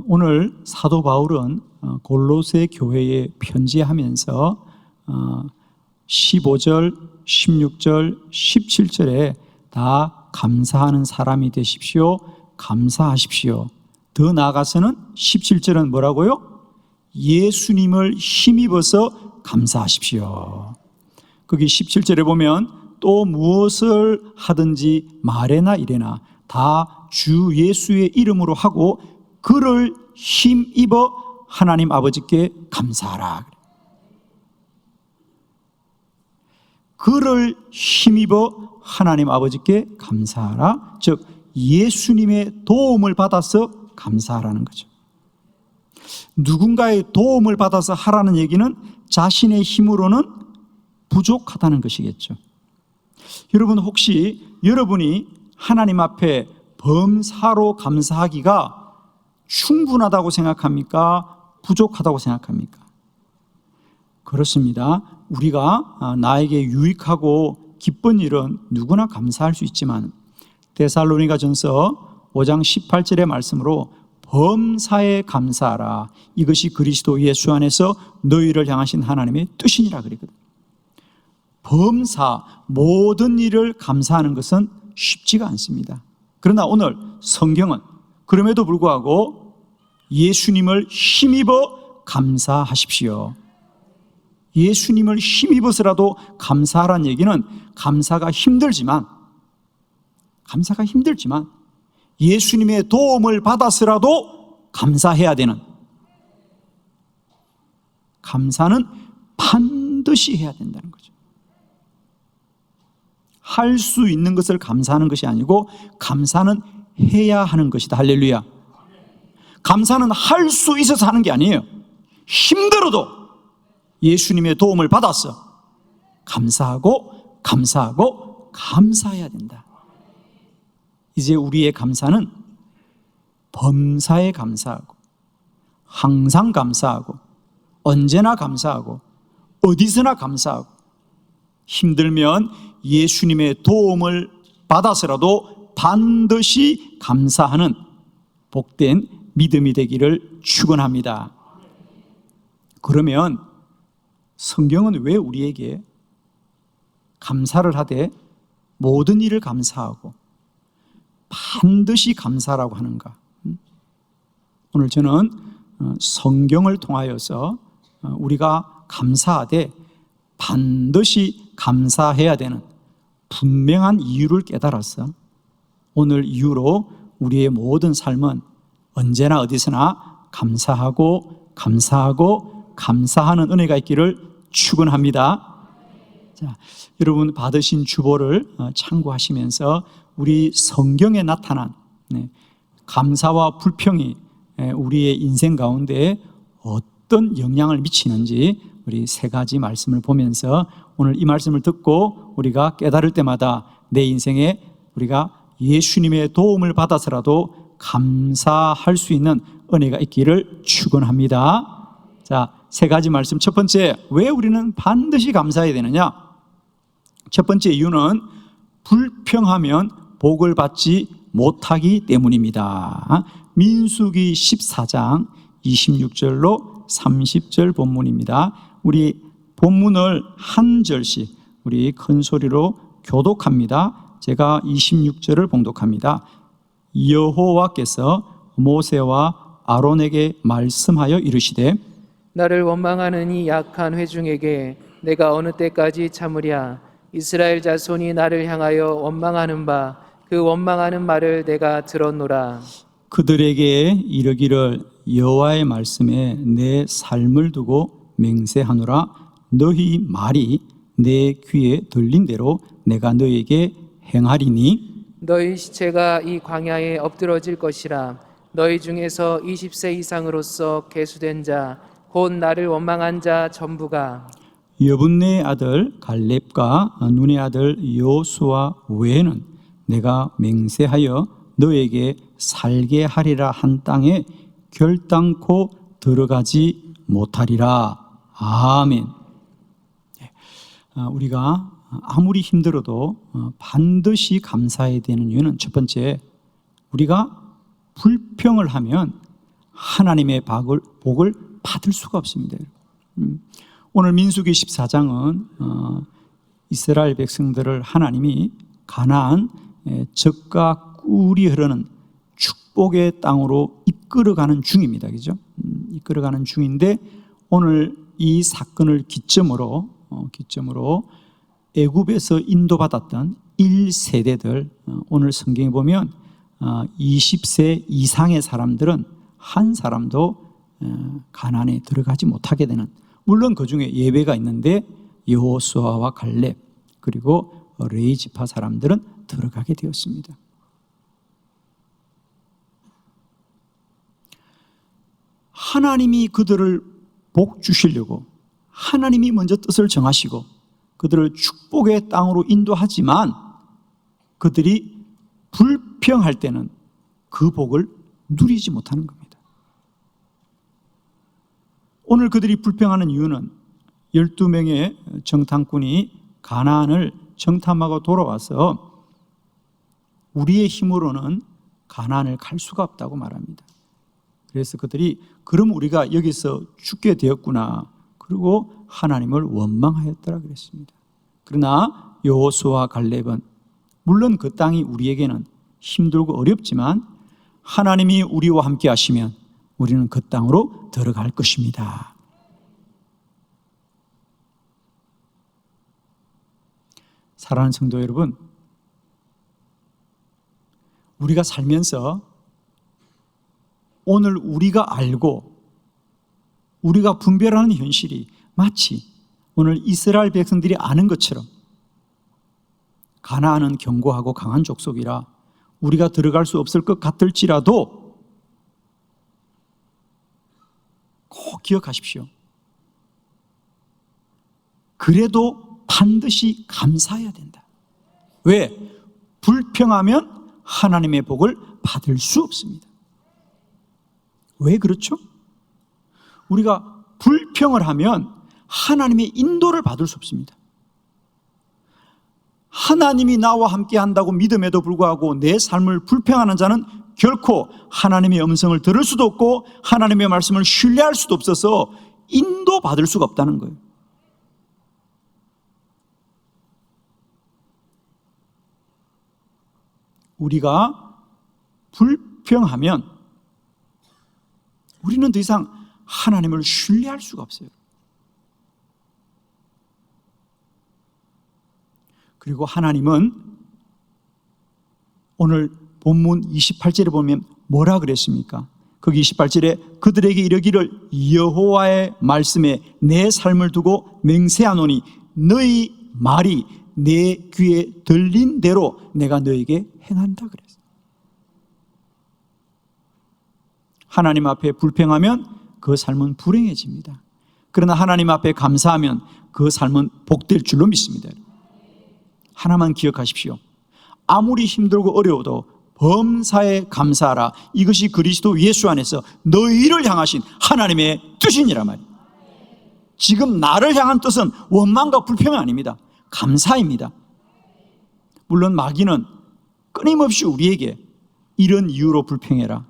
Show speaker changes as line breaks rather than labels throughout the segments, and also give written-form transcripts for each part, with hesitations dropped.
오늘 사도 바울은 골로새 교회에 편지하면서 15절, 16절, 17절에 다 감사하는 사람이 되십시오. 감사하십시오. 더 나아가서는 17절은 뭐라고요? 예수님을 힘입어서 감사하십시오. 거기 17절에 보면 또 무엇을 하든지 말에나 이래나 다 주 예수의 이름으로 하고 그를 힘입어 하나님 아버지께 감사하라. 그를 힘입어 하나님 아버지께 감사하라. 즉 예수님의 도움을 받아서 감사하라는 거죠. 누군가의 도움을 받아서 하라는 얘기는 자신의 힘으로는 부족하다는 것이겠죠. 여러분, 혹시 여러분이 하나님 앞에 범사로 감사하기가 충분하다고 생각합니까? 부족하다고 생각합니까? 그렇습니다. 우리가 나에게 유익하고 기쁜 일은 누구나 감사할 수 있지만 데살로니가전서 5장 18절의 말씀으로 범사에 감사하라. 이것이 그리스도 예수 안에서 너희를 향하신 하나님의 뜻이니라 그랬거든. 범사, 모든 일을 감사하는 것은 쉽지가 않습니다. 그러나 오늘 성경은 그럼에도 불구하고 예수님을 힘입어 감사하십시오. 예수님을 힘입어서라도 감사하라는 얘기는 감사가 힘들지만 예수님의 도움을 받아서라도 감사해야 되는, 감사는 반드시 해야 된다는 거죠. 할 수 있는 것을 감사하는 것이 아니고 감사는 해야 하는 것이다. 할렐루야. 감사는 할 수 있어서 하는 게 아니에요. 힘들어도 예수님의 도움을 받아서 감사하고 감사해야 된다. 이제 우리의 감사는 범사에 감사하고 항상 감사하고 언제나 감사하고 어디서나 감사하고 힘들면 예수님의 도움을 받아서라도 반드시 감사하는 복된 믿음이 되기를 축원합니다. 그러면 성경은 왜 우리에게 감사를 하되 모든 일을 감사하고 반드시 감사라고 하는가? 오늘 저는 성경을 통하여서 우리가 감사하되 반드시 감사해야 되는 분명한 이유를 깨달았어. 오늘 이유로 우리의 모든 삶은 언제나 어디서나 감사하는 은혜가 있기를 축원합니다. 자, 여러분 받으신 주보를 참고하시면서 우리 성경에 나타난 감사와 불평이 우리의 인생 가운데 어떤 영향을 미치는지 우리 세 가지 말씀을 보면서 오늘 이 말씀을 듣고 우리가 깨달을 때마다 내 인생에 우리가 예수님의 도움을 받아서라도 감사할 수 있는 은혜가 있기를 축원합니다. 자, 세 가지 말씀. 첫 번째, 왜 우리는 반드시 감사해야 되느냐? 첫 번째 이유는 불평하면 복을 받지 못하기 때문입니다. 민수기 14장 26절로 30절 본문입니다. 우리 본문을 한 절씩 우리 큰 소리로 교독합니다. 제가 26절을 봉독합니다. 여호와께서 모세와 아론에게 말씀하여 이르시되
나를 원망하는 이 약한 회중에게 내가 어느 때까지 참으랴. 이스라엘 자손이 나를 향하여 원망하는 바 그 원망하는 말을 내가 들었노라.
그들에게 이르기를 여호와의 말씀에 내 삶을 두고 맹세하노라. 너희 말이 내 귀에 들린 대로 내가 너에게 행하리니
너희 시체가 이 광야에 엎드러질 것이라. 너희 중에서 20세 이상으로서 계수된 자 곧 나를 원망한 자 전부가
여분네 아들 갈렙과 눈의 아들 여호수아 외에는 내가 맹세하여 너에게 살게 하리라 한 땅에 결단코 들어가지 못하리라. 아멘. 우리가 아무리 힘들어도 반드시 감사해야 되는 이유는 첫 번째, 우리가 불평을 하면 하나님의 복을 받을 수가 없습니다. 오늘 민수기 14장은 이스라엘 백성들을 하나님이 가나안 젖과 꿀이 흐르는 축복의 땅으로 이끌어가는 중입니다. 그죠? 이끌어가는 중인데 오늘 이 사건을 기점으로 애굽에서 인도받았던 1세대들, 오늘 성경에 보면 20세 이상의 사람들은 한 사람도 가나안에 들어가지 못하게 되는, 물론 그 중에 예외가 있는데 여호수아와 갈렙 그리고 레위 지파 사람들은 들어가게 되었습니다. 하나님이 그들을 복 주시려고 하나님이 먼저 뜻을 정하시고 그들을 축복의 땅으로 인도하지만 그들이 불평할 때는 그 복을 누리지 못하는 겁니다. 오늘 그들이 불평하는 이유는 12명의 정탐꾼이 가나안을 정탐하고 돌아와서 우리의 힘으로는 가나안을 갈 수가 없다고 말합니다. 그래서 그들이 그럼 우리가 여기서 죽게 되었구나, 그리고 하나님을 원망하였더라 그랬습니다. 그러나 여호수아와 갈렙은 물론 그 땅이 우리에게는 힘들고 어렵지만 하나님이 우리와 함께 하시면 우리는 그 땅으로 들어갈 것입니다. 사랑하는 성도 여러분, 우리가 살면서 오늘 우리가 알고 우리가 분별하는 현실이 마치 오늘 이스라엘 백성들이 아는 것처럼 가나안은 견고하고 강한 족속이라 우리가 들어갈 수 없을 것 같을지라도 꼭 기억하십시오. 그래도 반드시 감사해야 된다. 왜? 불평하면 하나님의 복을 받을 수 없습니다. 왜 그렇죠? 우리가 불평을 하면 하나님의 인도를 받을 수 없습니다. 하나님이 나와 함께 한다고 믿음에도 불구하고 내 삶을 불평하는 자는 결코 하나님의 음성을 들을 수도 없고 하나님의 말씀을 신뢰할 수도 없어서 인도받을 수가 없다는 거예요. 우리가 불평하면 우리는 더 이상 하나님을 신뢰할 수가 없어요. 그리고 하나님은 오늘 본문 28절에 보면 뭐라 그랬습니까? 거기 28절에 그들에게 이르기를 여호와의 말씀에 내 삶을 두고 맹세하노니 너희 말이 내 귀에 들린 대로 내가 너에게 행한다 그랬어요. 하나님 앞에 불평하면 그 삶은 불행해집니다. 그러나 하나님 앞에 감사하면 그 삶은 복될 줄로 믿습니다. 하나만 기억하십시오. 아무리 힘들고 어려워도 범사에 감사하라. 이것이 그리스도 예수 안에서 너희를 향하신 하나님의 뜻이니라 말이에요. 지금 나를 향한 뜻은 원망과 불평이 아닙니다. 감사입니다. 물론 마귀는 끊임없이 우리에게 이런 이유로 불평해라,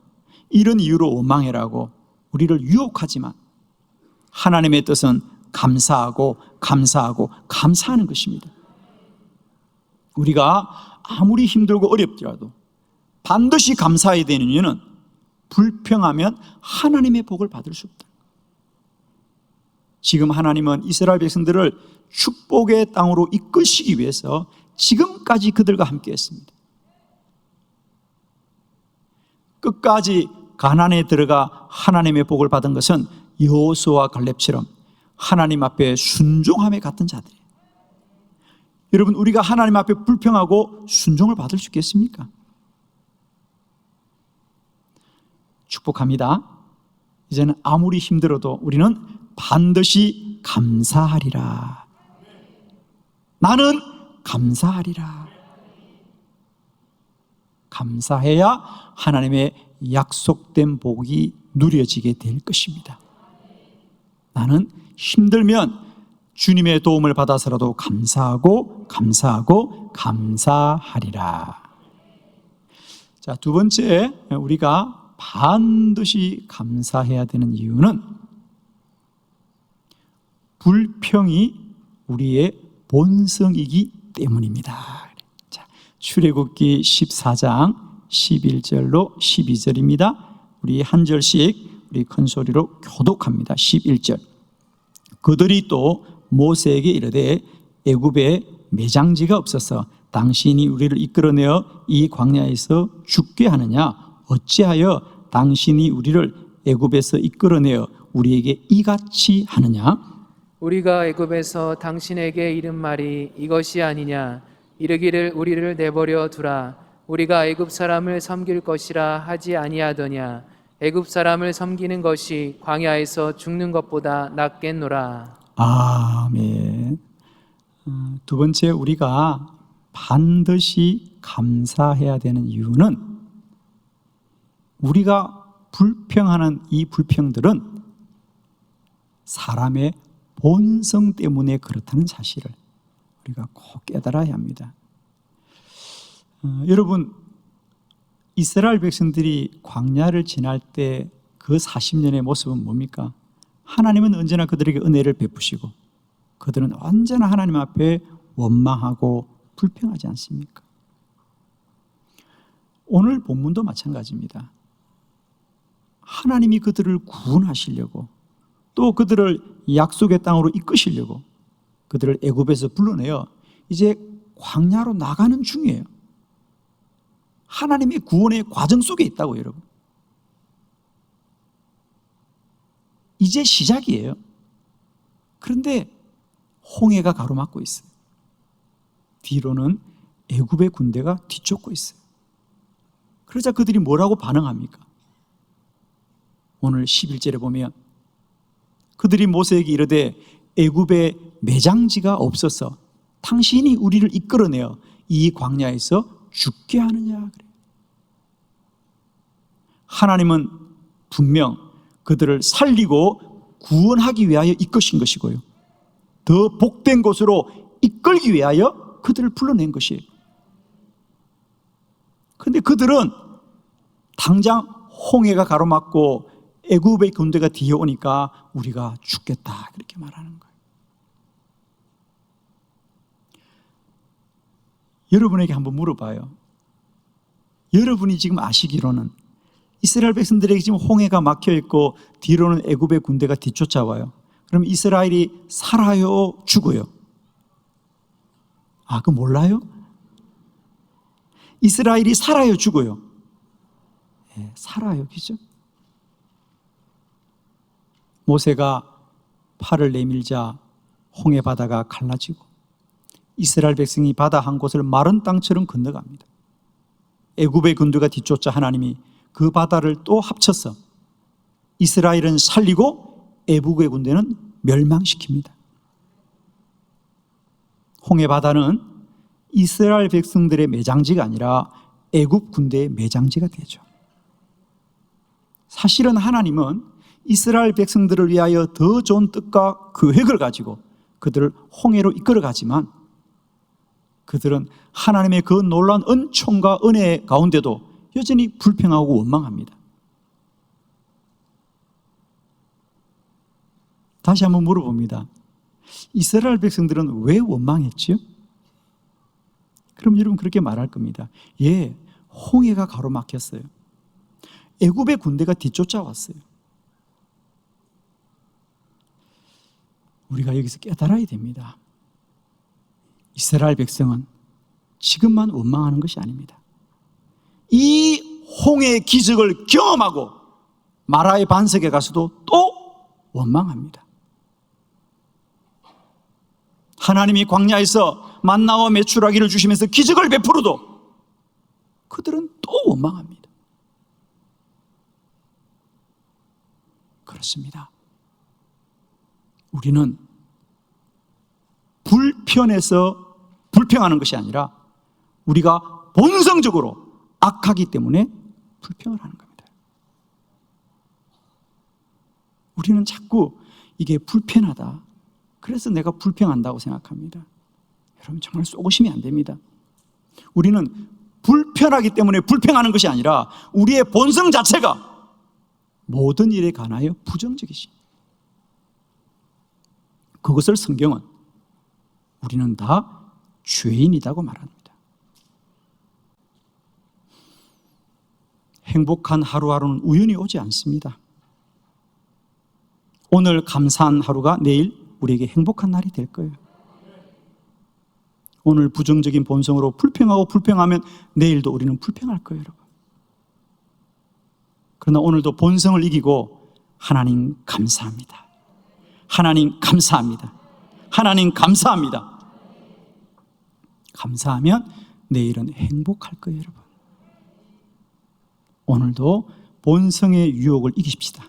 이런 이유로 원망해라고 우리를 유혹하지만 하나님의 뜻은 감사하고 감사하고 감사하는 것입니다. 우리가 아무리 힘들고 어렵더라도 반드시 감사해야 되는 이유는 불평하면 하나님의 복을 받을 수 없다. 지금 하나님은 이스라엘 백성들을 축복의 땅으로 이끄시기 위해서 지금까지 그들과 함께 했습니다. 끝까지 가나안에 들어가 하나님의 복을 받은 것은 여호수아와 갈렙처럼 하나님 앞에 순종함에 같은 자들이에요. 여러분, 우리가 하나님 앞에 불평하고 순종을 받을 수 있겠습니까? 축복합니다. 이제는 아무리 힘들어도 우리는 반드시 감사하리라. 나는 감사하리라. 감사해야 하나님의 약속된 복이 누려지게 될 것입니다. 나는 힘들면 주님의 도움을 받아서라도 감사하고 감사하리라. 자, 두 번째, 우리가 반드시 감사해야 되는 이유는 불평이 우리의 본성이기 때문입니다. 자, 출애굽기 14장 11절로 12절입니다. 우리 한 절씩 우리 큰 소리로 교독합니다. 11절. 그들이 또 모세에게 이르되 애굽에 매장지가 없어서 당신이 우리를 이끌어내어 이 광야에서 죽게 하느냐? 어찌하여 당신이 우리를 애굽에서 이끌어내어 우리에게 이같이 하느냐?
우리가 애굽에서 당신에게 이른 말이 이것이 아니냐? 이르기를 우리를 내버려 두라. 우리가 애굽 사람을 섬길 것이라 하지 아니하더냐? 애굽 사람을 섬기는 것이 광야에서 죽는 것보다 낫겠노라.
아멘. 두 번째, 우리가 반드시 감사해야 되는 이유는 우리가 불평하는 이 불평들은 사람의 본성 때문에 그렇다는 사실을 우리가 꼭 깨달아야 합니다. 여러분, 이스라엘 백성들이 광야를 지날 때 그 40년의 모습은 뭡니까? 하나님은 언제나 그들에게 은혜를 베푸시고 그들은 언제나 하나님 앞에 원망하고 불평하지 않습니까? 오늘 본문도 마찬가지입니다. 하나님이 그들을 구원하시려고 또 그들을 약속의 땅으로 이끄시려고 그들을 애굽에서 불러내어 이제 광야로 나가는 중이에요. 하나님의 구원의 과정 속에 있다고, 여러분. 이제 시작이에요. 그런데 홍해가 가로막고 있어요. 뒤로는 애굽의 군대가 뒤쫓고 있어요. 그러자 그들이 뭐라고 반응합니까? 오늘 11절에 보면 그들이 모세에게 이르되 애굽에 매장지가 없어서 당신이 우리를 이끌어내어 이 광야에서 죽게 하느냐 그래요. 하나님은 분명 그들을 살리고 구원하기 위하여 이끄신 것이고요, 더 복된 곳으로 이끌기 위하여 그들을 불러낸 것이에요. 그런데 그들은 당장 홍해가 가로막고 애굽의 군대가 뒤에 오니까 우리가 죽겠다 그렇게 말하는 거예요. 여러분에게 한번 물어봐요. 여러분이 지금 아시기로는 이스라엘 백성들에게 지금 홍해가 막혀 있고 뒤로는 애굽의 군대가 뒤쫓아와요. 그럼 이스라엘이 살아요, 죽어요? 아, 그거 몰라요? 이스라엘이 살아요, 죽어요? 네, 살아요, 그죠? 모세가 팔을 내밀자 홍해 바다가 갈라지고 이스라엘 백성이 바다 한 곳을 마른 땅처럼 건너갑니다. 애굽의 군대가 뒤쫓아 하나님이 그 바다를 또 합쳐서 이스라엘은 살리고 애굽의 군대는 멸망시킵니다. 홍해 바다는 이스라엘 백성들의 매장지가 아니라 애굽 군대의 매장지가 되죠. 사실은 하나님은 이스라엘 백성들을 위하여 더 좋은 뜻과 계획을 가지고 그들을 홍해로 이끌어가지만 그들은 하나님의 그 놀라운 은총과 은혜 가운데도 여전히 불평하고 원망합니다. 다시 한번 물어봅니다. 이스라엘 백성들은 왜 원망했지요? 그럼 여러분 그렇게 말할 겁니다. 예, 홍해가 가로막혔어요. 애굽의 군대가 뒤쫓아왔어요. 우리가 여기서 깨달아야 됩니다. 이스라엘 백성은 지금만 원망하는 것이 아닙니다. 이 홍해의 기적을 경험하고 마라의 반석에 가서도 또 원망합니다. 하나님이 광야에서 만나와 메추라기를 주시면서 기적을 베풀어도 그들은 또 원망합니다. 그렇습니다. 우리는 불편해서 불평하는 것이 아니라 우리가 본성적으로 악하기 때문에 불평을 하는 겁니다. 우리는 자꾸 이게 불편하다, 그래서 내가 불평한다고 생각합니다. 여러분 정말 쏘고시면 안 됩니다. 우리는 불편하기 때문에 불평하는 것이 아니라 우리의 본성 자체가 모든 일에 관하여 부정적이시. 그것을 성경은 우리는 다 죄인이라고 말합니다. 행복한 하루하루는 우연히 오지 않습니다. 오늘 감사한 하루가 내일 우리에게 행복한 날이 될 거예요. 오늘 부정적인 본성으로 불평하면 내일도 우리는 불평할 거예요, 여러분. 그러나 오늘도 본성을 이기고 하나님 감사합니다. 하나님 감사합니다. 하나님 감사합니다. 감사하면 내일은 행복할 거예요, 여러분. 오늘도 본성의 유혹을 이기십시다.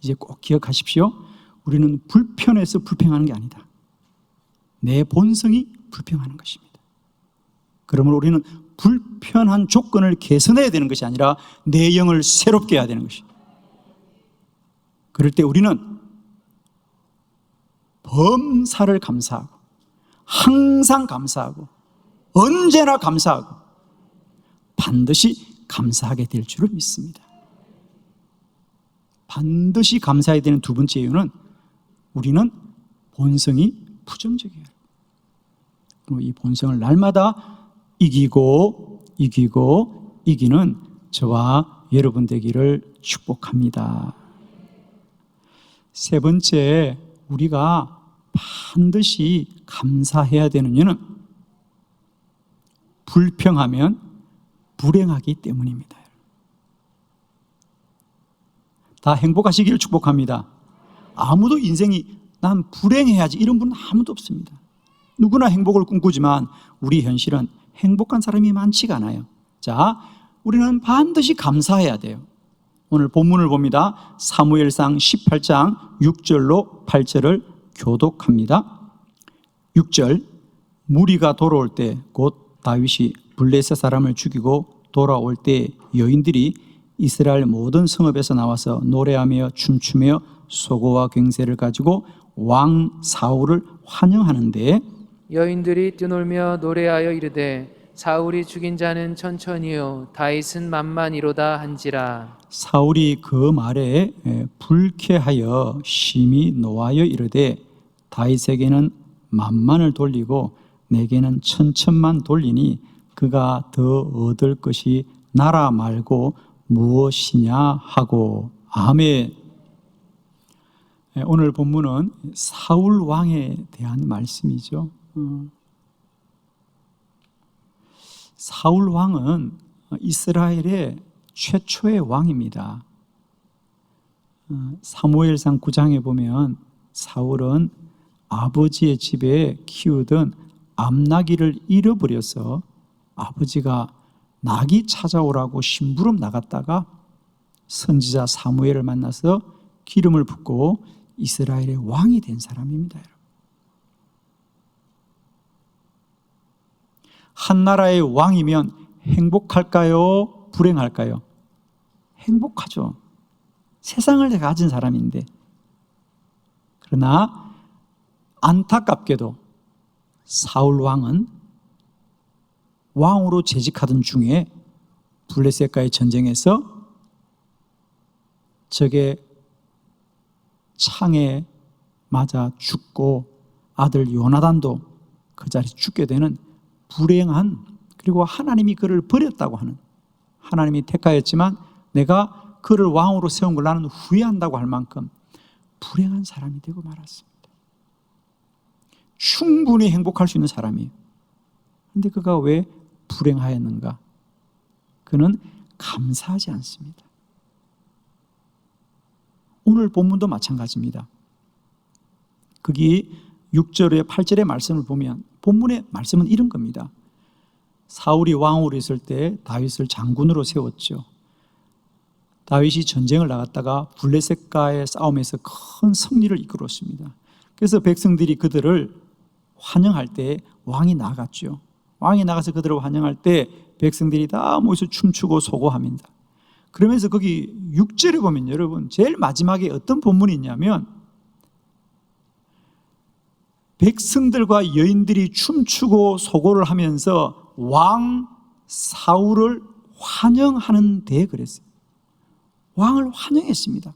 이제 꼭 기억하십시오. 우리는 불편해서 불평하는 게 아니다. 내 본성이 불평하는 것입니다. 그러므로 우리는 불편한 조건을 개선해야 되는 것이 아니라 내 영을 새롭게 해야 되는 것입니다. 그럴 때 우리는 범사를 감사하고 항상 감사하고 언제나 감사하고 반드시 감사하게 될 줄을 믿습니다. 반드시 감사해야 되는 두 번째 이유는 우리는 본성이 부정적이에요. 이 본성을 날마다 이기는 저와 여러분 되기를 축복합니다. 세 번째, 우리가 반드시 감사해야 되는 이유는 불평하면 불행하기 때문입니다. 다 행복하시기를 축복합니다. 아무도 인생이 난 불행해야지 이런 분은 아무도 없습니다. 누구나 행복을 꿈꾸지만 우리 현실은 행복한 사람이 많지가 않아요. 자, 우리는 반드시 감사해야 돼요. 오늘 본문을 봅니다. 사무엘상 18장 6절로 8절을 교독합니다. 6절, 무리가 돌아올 때 곧 다윗이 블레셋 사람을 죽이고 돌아올 때 여인들이 이스라엘 모든 성읍에서 나와서 노래하며 춤추며 소고와 굉세를 가지고 왕 사울을 환영하는데
여인들이 뛰놀며 노래하여 이르되 사울이 죽인 자는 천천히요 다윗은 만만이로다 한지라.
사울이 그 말에 불쾌하여 심히 노하여 이르되 다윗에게는 만만을 돌리고 내게는 천천만 돌리니 그가 더 얻을 것이 나라 말고 무엇이냐 하고. 아멘. 오늘 본문은 사울 왕에 대한 말씀이죠. 사울 왕은 이스라엘의 최초의 왕입니다. 사무엘상 9장에 보면 사울은 아버지의 집에 키우던 암나귀를 잃어버려서 아버지가 낙이 찾아오라고 심부름 나갔다가 선지자 사무엘을 만나서 기름을 붓고 이스라엘의 왕이 된 사람입니다. 한 나라의 왕이면 행복할까요? 불행할까요? 행복하죠. 세상을 가진 사람인데. 그러나 안타깝게도 사울 왕은 왕으로 재직하던 중에 블레셋과의 전쟁에서 적의 창에 맞아 죽고 아들 요나단도 그 자리에 죽게 되는 불행한, 그리고 하나님이 그를 버렸다고 하는, 하나님이 택하였지만 내가 그를 왕으로 세운 걸 나는 후회한다고 할 만큼 불행한 사람이 되고 말았습니다. 충분히 행복할 수 있는 사람이에요. 그런데 그가 왜 불행하였는가? 그는 감사하지 않습니다. 오늘 본문도 마찬가지입니다. 거기 6절에 8절의 말씀을 보면 본문의 말씀은 이런 겁니다. 사울이 왕으로 있을 때 다윗을 장군으로 세웠죠. 다윗이 전쟁을 나갔다가 블레셋과의 싸움에서 큰 승리를 이끌었습니다. 그래서 백성들이 그들을 환영할 때 왕이 나갔죠. 왕이 나가서 그들을 환영할 때 백성들이 다 모여서 춤추고 소고합니다. 그러면서 거기 6절에 보면 여러분 제일 마지막에 어떤 본문이 있냐면 백성들과 여인들이 춤추고 소고를 하면서 왕 사울을 환영하는 데 그랬어요. 왕을 환영했습니다.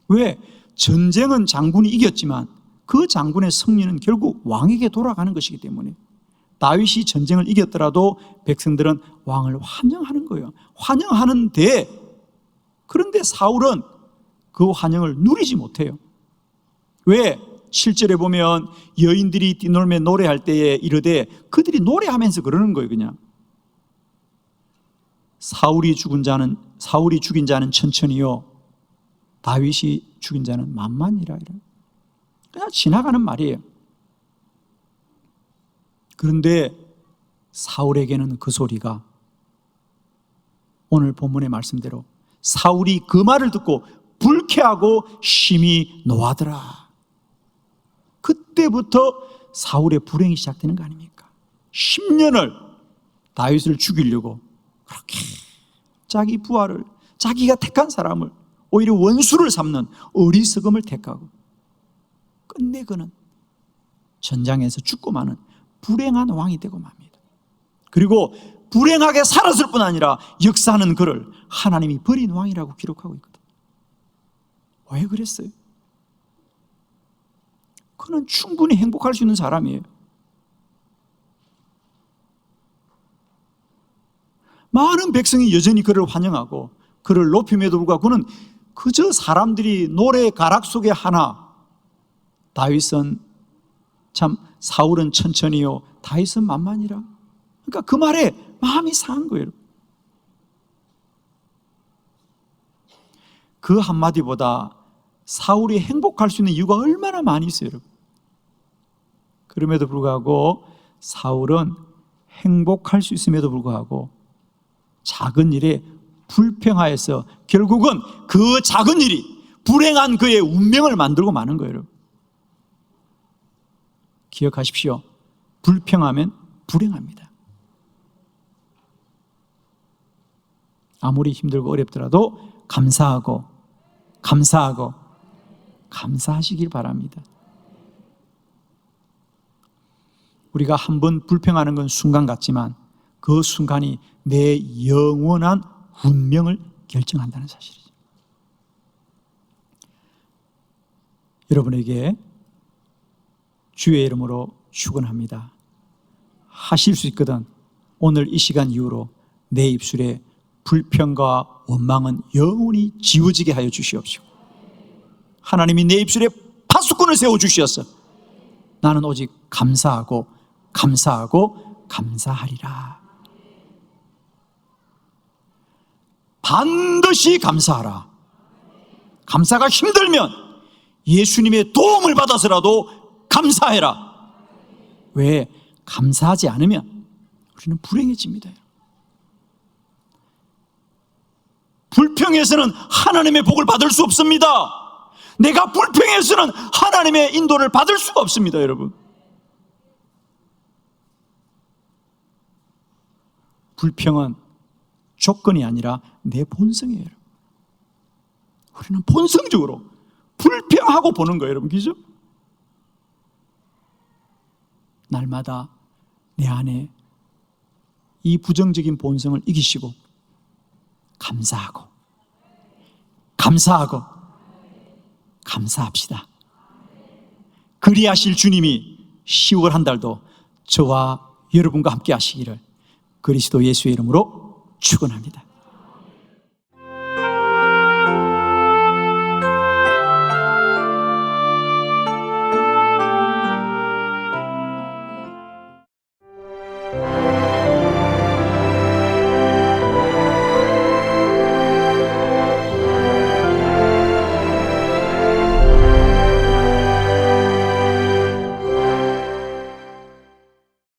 왜? 전쟁은 장군이 이겼지만 그 장군의 승리는 결국 왕에게 돌아가는 것이기 때문에 다윗이 전쟁을 이겼더라도 백성들은 왕을 환영하는 거예요. 환영하는데, 그런데 사울은 그 환영을 누리지 못해요. 왜? 7절에 보면 여인들이 띠놀매 노래할 때에 이르되, 그들이 노래하면서 그러는 거예요. 그냥 사울이 죽인 자는 천천히요, 다윗이 죽인 자는 만만이라. 그냥 지나가는 말이에요. 그런데 사울에게는 그 소리가 오늘 본문의 말씀대로 사울이 그 말을 듣고 불쾌하고 심히 노하더라. 그때부터 사울의 불행이 시작되는 거 아닙니까? 10년을 다윗을 죽이려고 그렇게 자기 부하를, 자기가 택한 사람을 오히려 원수를 삼는 어리석음을 택하고 끝내 그는 전장에서 죽고 마는 불행한 왕이 되고 맙니다. 그리고 불행하게 살았을 뿐 아니라 역사하는 그를 하나님이 버린 왕이라고 기록하고 있거든. 왜 그랬어요? 그는 충분히 행복할 수 있는 사람이에요. 많은 백성이 여전히 그를 환영하고 그를 높임에도 불구하고 그는 그저 사람들이 노래 가락 속에 하나, 다윗은 참, 사울은 천천히요, 다윗은 만만이라. 그러니까 그 말에 마음이 상한 거예요. 그 한마디보다 사울이 행복할 수 있는 이유가 얼마나 많이 있어요, 여러분. 그럼에도 불구하고 사울은 행복할 수 있음에도 불구하고 작은 일에 불평하여서 결국은 그 작은 일이 불행한 그의 운명을 만들고 마는 거예요, 여러분. 기억하십시오. 불평하면 불행합니다. 아무리 힘들고 어렵더라도 감사하시길 바랍니다. 우리가 한번 불평하는 건 순간 같지만 그 순간이 내 영원한 운명을 결정한다는 사실이죠. 여러분에게 주의 이름으로 축원합니다. 하실 수 있거든 오늘 이 시간 이후로 내 입술에 불평과 원망은 영원히 지워지게 하여 주시옵시고, 하나님이 내 입술에 파수꾼을 세워주시었어. 나는 오직 감사하고 감사하리라. 반드시 감사하라. 감사가 힘들면 예수님의 도움을 받아서라도 감사해라. 왜? 감사하지 않으면 우리는 불행해집니다. 불평해서는 하나님의 복을 받을 수 없습니다. 내가 불평해서는 하나님의 인도를 받을 수가 없습니다, 여러분. 불평은 조건이 아니라 내 본성이에요. 우리는 본성적으로 불평하고 보는 거예요, 여러분. 그죠? 날마다 내 안에 이 부정적인 본성을 이기시고 감사합시다. 그리하실 주님이 10월 한 달도 저와 여러분과 함께 하시기를 그리스도 예수의 이름으로 축원합니다.